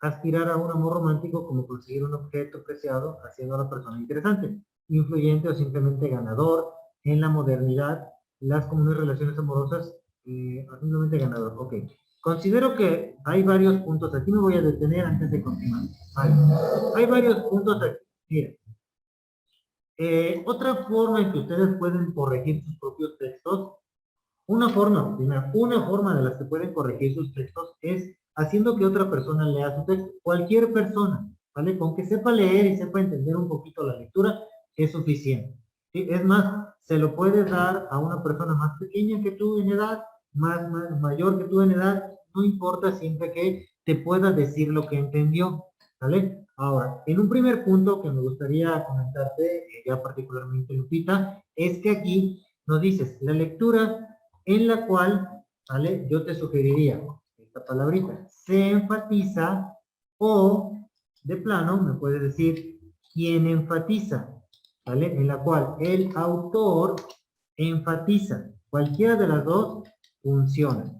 aspirar a un amor romántico como conseguir un objeto preciado haciendo a la persona interesante, influyente o simplemente ganador en la modernidad las comunes relaciones amorosas, simplemente ganador. Ok. Considero que hay varios puntos. Aquí me voy a detener antes de continuar. Vale. Hay varios puntos aquí. Miren. Otra forma en que ustedes pueden corregir sus propios textos, una forma de las que pueden corregir sus textos es haciendo que otra persona lea su texto. Cualquier persona, ¿vale? Con que sepa leer y sepa entender un poquito la lectura, es suficiente. ¿Sí? Es más, se lo puedes dar a una persona más pequeña que tú en edad, mayor que tú en edad, no importa, siempre que te pueda decir lo que entendió, ¿vale? Ahora, en un primer punto que me gustaría comentarte, ya particularmente Lupita, es que aquí nos dices, la lectura en la cual, ¿vale? Yo te sugeriría esta palabrita, se enfatiza, o de plano me puedes decir quién enfatiza, ¿vale? En la cual el autor enfatiza. Cualquiera de las dos funciona,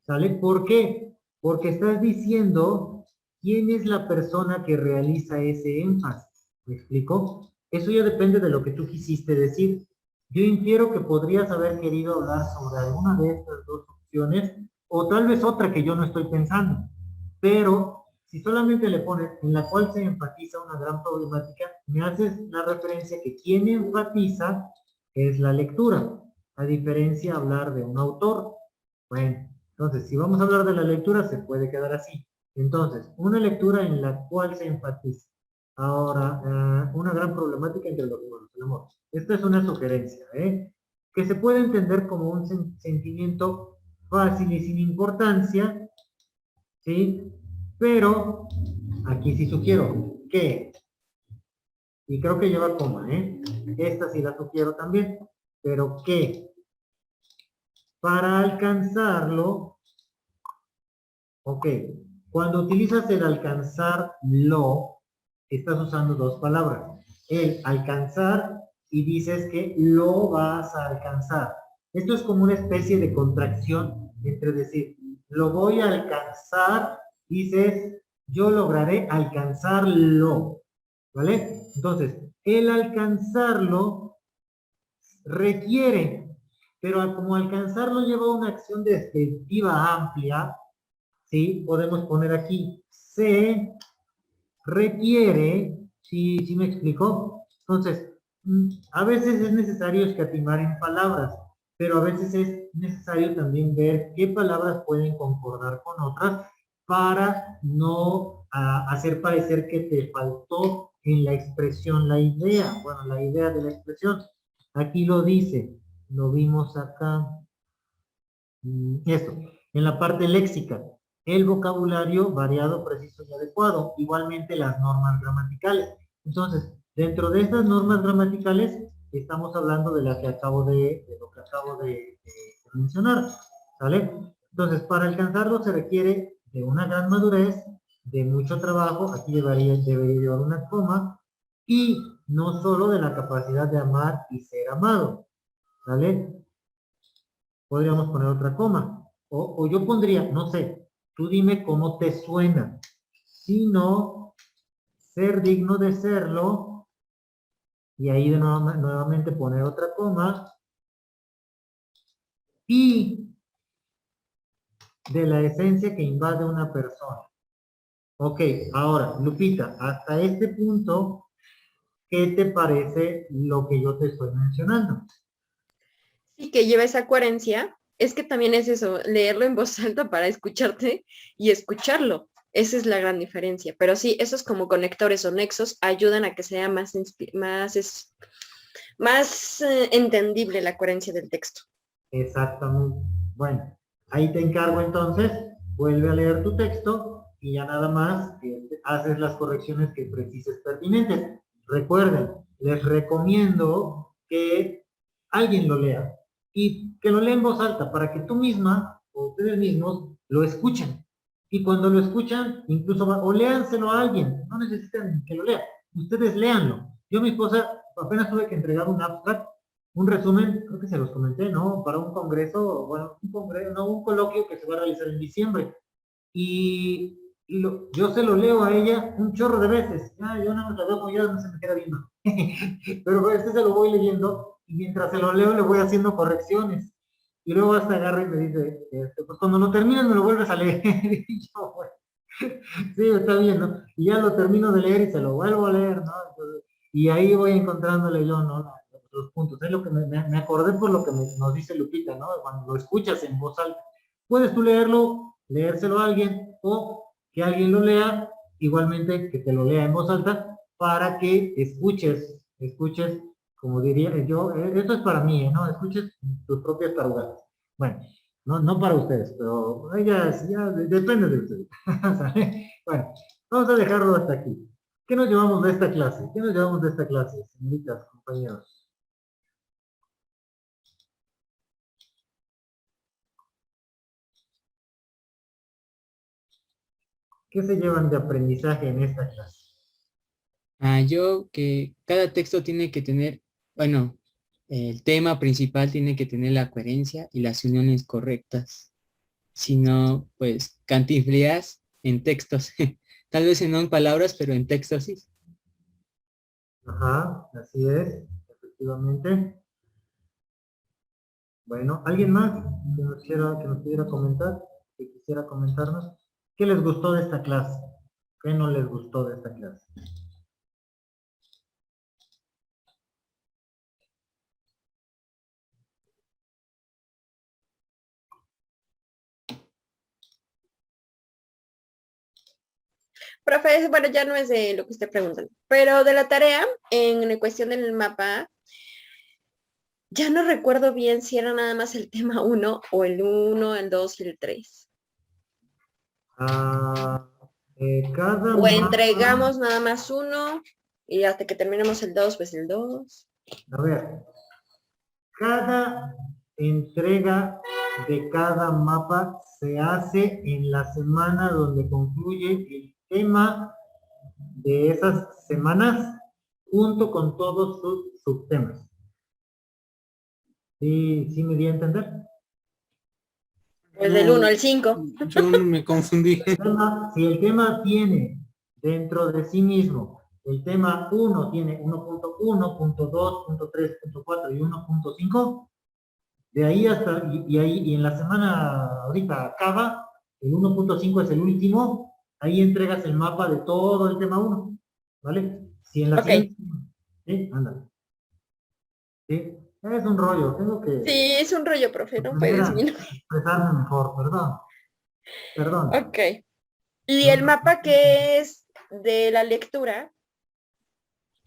¿sale? ¿Por qué? Porque estás diciendo quién es la persona que realiza ese énfasis. ¿Me explico? Eso ya depende de lo que tú quisiste decir. Yo infiero que podrías haber querido hablar sobre alguna de estas dos opciones, o tal vez otra que yo no estoy pensando. Pero si solamente le pones en la cual se enfatiza una gran problemática, me haces la referencia que quien enfatiza es la lectura, a diferencia de hablar de un autor. Bueno, entonces si vamos a hablar de la lectura se puede quedar así. Entonces, una lectura en la cual se enfatiza. Ahora, una gran problemática entre los humanos, el amor. Esta es una sugerencia, que se puede entender como un sentimiento fácil y sin importancia, ¿sí? Pero, aquí sí sugiero que, y creo que lleva coma, esta sí la sugiero también, pero que para alcanzarlo, ok, cuando utilizas el alcanzarlo, estás usando dos palabras. El alcanzar y dices que lo vas a alcanzar. Esto es como una especie de contracción entre decir, lo voy a alcanzar, dices, yo lograré alcanzarlo, ¿vale? Entonces, el alcanzarlo requiere, pero como alcanzarlo lleva una acción descriptiva amplia, ¿sí? Podemos poner aquí, se requiere, ¿sí me explicó? Entonces, a veces es necesario escatimar en palabras, pero a veces es necesario también ver qué palabras pueden concordar con otras para no hacer parecer que te faltó en la expresión la idea, bueno, la idea de la expresión. Aquí lo dice, lo vimos acá, esto, en la parte léxica, el vocabulario variado, preciso y adecuado, igualmente las normas gramaticales. Entonces, dentro de estas normas gramaticales, estamos hablando de lo que acabo de mencionar, ¿vale? Entonces, para alcanzarlo se requiere de una gran madurez, de mucho trabajo, aquí debería llevar una coma, y no solo de la capacidad de amar y ser amado, ¿vale? Podríamos poner otra coma. O yo pondría, no sé, tú dime cómo te suena. Sino ser digno de serlo. Y ahí nuevamente poner otra coma. Y de la esencia que invade una persona. Ok, ahora, Lupita, hasta este punto, ¿qué te parece lo que yo te estoy mencionando? Sí, que lleva esa coherencia, es que también es eso, leerlo en voz alta para escucharte y escucharlo. Esa es la gran diferencia. Pero sí, esos como conectores o nexos ayudan a que sea más entendible la coherencia del texto. Exactamente. Bueno, ahí te encargo entonces, vuelve a leer tu texto y ya nada más haces las correcciones que precises pertinentes. Recuerden, les recomiendo que alguien lo lea y que lo lea en voz alta para que tú misma o ustedes mismos lo escuchen. Y cuando lo escuchan, incluso, o léanselo a alguien, no necesitan que lo lea, ustedes léanlo. Yo, mi esposa, apenas tuve que entregar un abstract, un resumen, creo que se los comenté, ¿no? Para un congreso, bueno, un coloquio que se va a realizar en diciembre. Y yo se lo leo a ella un chorro de veces. Yo nada más la veo como ya no se me queda viendo. Pero este se lo voy leyendo y mientras se lo leo le voy haciendo correcciones. Y luego hasta agarra y me dice, pues cuando lo termines me lo vuelves a leer. Y yo, bueno, sí, está bien, ¿no? Y ya lo termino de leer y se lo vuelvo a leer, ¿no? Entonces, y ahí voy encontrándole yo, ¿no? Los puntos. Es lo que me acordé por lo que nos dice Lupita, ¿no? Cuando lo escuchas en voz alta. Puedes tú leerlo, leérselo a alguien, o que alguien lo lea, igualmente que te lo lea en voz alta, para que escuches, como diría yo, esto es para mí, ¿no? Escuches tus propias tarugadas. Bueno, no para ustedes, pero ellas ya depende de ustedes. ¿Sale? Bueno, vamos a dejarlo hasta aquí. ¿Qué nos llevamos de esta clase? ¿Qué nos llevamos de esta clase, señoritas, compañeros? ¿Qué se llevan de aprendizaje en esta clase? Yo que cada texto tiene que tener, bueno, el tema principal tiene que tener la coherencia y las uniones correctas. Si no, pues cantinfleas en textos. Tal vez no en palabras, pero en textos sí. Ajá, así es, efectivamente. Bueno, ¿alguien más que nos pudiera comentar, que quisiera comentarnos? ¿Qué les gustó de esta clase? ¿Qué no les gustó de esta clase? Profe, bueno, ya no es de lo que usted pregunta, pero de la tarea, en la cuestión del mapa, ya no recuerdo bien si era nada más el tema 1 o el 1, el 2 y el 3. Cada O mapa, entregamos nada más uno y hasta que terminemos el 2, pues el 2. a ver, cada entrega de cada mapa se hace en la semana donde concluye el tema de esas semanas junto con todos sus subtemas. ¿Sí me di a entender? Pues del 1 al 5. Yo no me confundí. Si el tema tiene dentro de sí mismo, el tema 1 tiene 1.1, punto 2, punto 3, punto 4 y 1.5, de ahí hasta, y en la semana ahorita acaba, el 1.5 es el último, ahí entregas el mapa de todo el tema 1, ¿vale? Si en la Ok. siguiente, ¿sí? Ándale. ¿Sí? Es un rollo, tengo que Sí, es un rollo, profe, no aprender puedes a mirar. expresarme mejor, perdón. Ok. Y el mapa que es de la lectura,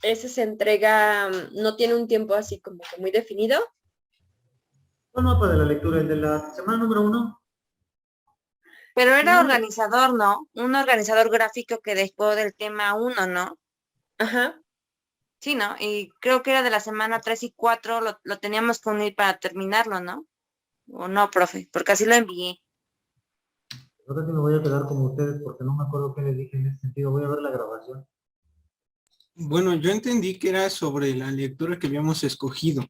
ese se entrega, no tiene un tiempo así como que muy definido. ¿Cuál mapa de la lectura? ¿El de la semana número 1? Pero era organizador, ¿no? Un organizador gráfico que dejó del tema 1, ¿no? Ajá. Sí, ¿no? Y creo que era de la semana 3 y 4, lo teníamos que unir para terminarlo, ¿no? ¿O no, profe? Porque así lo envié. Ahora sí me voy a quedar como ustedes porque no me acuerdo qué les dije en ese sentido. Voy a ver la grabación. Bueno, yo entendí que era sobre la lectura que habíamos escogido.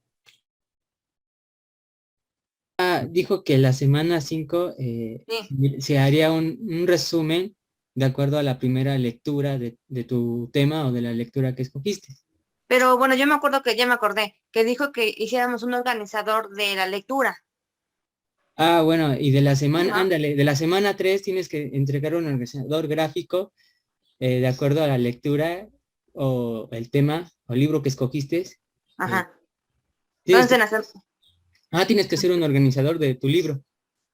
Dijo que la semana 5 Sí. se haría un resumen de acuerdo a la primera lectura de tu tema o de la lectura que escogiste. Pero bueno, yo me acuerdo que ya me acordé, que dijo que hiciéramos un organizador de la lectura. Bueno, y de la semana, ¿No? ándale, de la semana 3 tienes que entregar un organizador gráfico de acuerdo a la lectura o el tema o libro que escogiste. Ajá. Tienes Entonces tienes que hacer un organizador de tu libro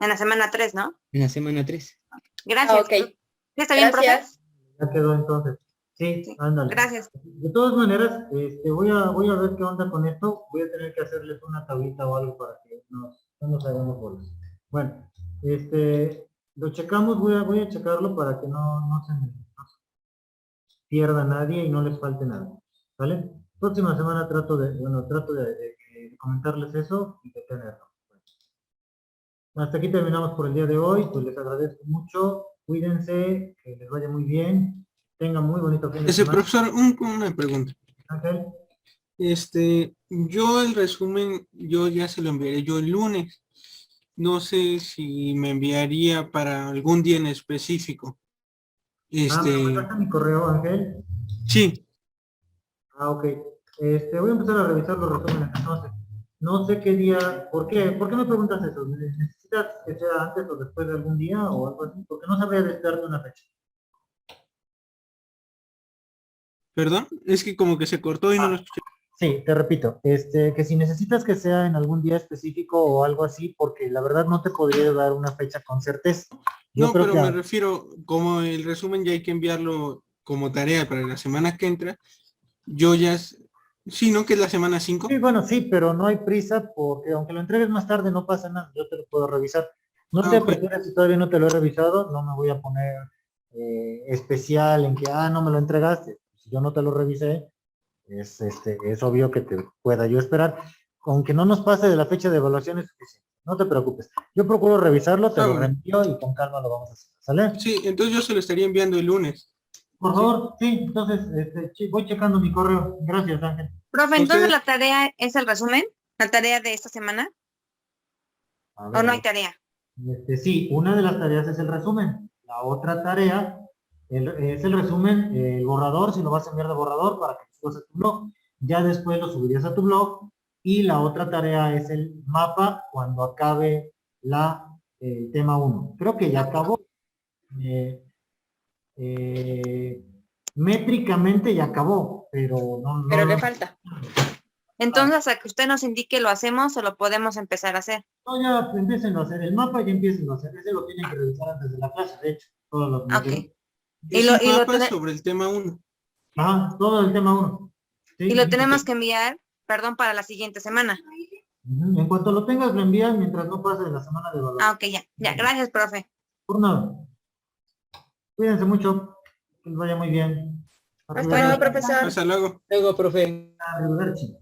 en la semana 3, ¿no? en la semana 3. Gracias. Ok. ¿Está bien, profe? Gracias. Ya quedó entonces. Sí, Sí. ándale. Gracias. De todas maneras, voy a ver qué onda con esto. Voy a tener que hacerles una tablita o algo para que no nos hagamos bolas. Bueno, lo checamos, voy a checarlo para que no se pierda nadie y no les falte nada. ¿Vale? Próxima semana trato de comentarles eso y de tenerlo. Hasta aquí terminamos por el día de hoy, pues les agradezco mucho, cuídense, que les vaya muy bien, tengan muy bonito fin de semana. Profesor, una pregunta. Ángel, Yo el resumen, yo ya se lo enviaré yo el lunes. No sé si me enviaría para algún día en específico. ¿me mandaste mi correo, Ángel? Sí. Ok. Voy a empezar a revisar los resúmenes entonces. No sé qué día, ¿por qué? ¿Por qué me preguntas eso? ¿Necesitas que sea antes o después de algún día o algo así? Porque no sabría darte una fecha. ¿Perdón? Es que como que se cortó y no lo escuché. Sí, te repito, que si necesitas que sea en algún día específico o algo así, porque la verdad no te podría dar una fecha con certeza. Yo No, creo pero que me refiero, como el resumen ya hay que enviarlo como tarea para la semana que entra, yo ya, sí, ¿no? Que es la semana 5. sí, bueno, sí, pero no hay prisa porque aunque lo entregues más tarde no pasa nada, yo te lo puedo revisar. No te Ok. apresures si todavía no te lo he revisado, no me voy a poner especial en que, no me lo entregaste. Si yo no te lo revisé, es obvio que te pueda yo esperar. Aunque no nos pase de la fecha de evaluación es suficiente. No te preocupes. Yo procuro revisarlo, te lo Bueno. reenvío y con calma lo vamos a hacer. ¿Sale? Sí, entonces yo se lo estaría enviando el lunes. Por favor, sí, entonces voy checando mi correo. Gracias, Ángel. Profe, ¿A entonces ustedes? la tarea es el resumen, la tarea de esta semana, A o ver, no hay tarea. sí, una de las tareas es el resumen. La otra tarea es el resumen, el borrador, si lo vas a enviar de borrador para que lo subas a tu blog. Ya después lo subirías a tu blog. Y la otra tarea es el mapa cuando acabe el tema 1. Creo que ya acabó. Eh, métricamente ya acabó, pero no, Pero le no, falta. Entonces, hasta que usted nos indique lo hacemos o lo podemos empezar a hacer. no, ya empiecen a hacer. El mapa ya empiecen a hacer. Ese lo tienen que revisar antes de la clase, de hecho. Todos los Ok. modelos. Es Y lo, un y lo, mapa tene- sobre el tema 1. Ajá, todo el tema 1. Sí, y lo sí. tenemos que enviar, perdón, para la siguiente semana. Ujú. En cuanto lo tengas, lo envías mientras no pase de la semana de evaluación. Ah, ok, ya. Ya, gracias, profe. Por nada. Cuídense mucho. Que les vaya muy bien. Hasta luego, profesor. Hasta luego. Luego, profe. Arrivederci.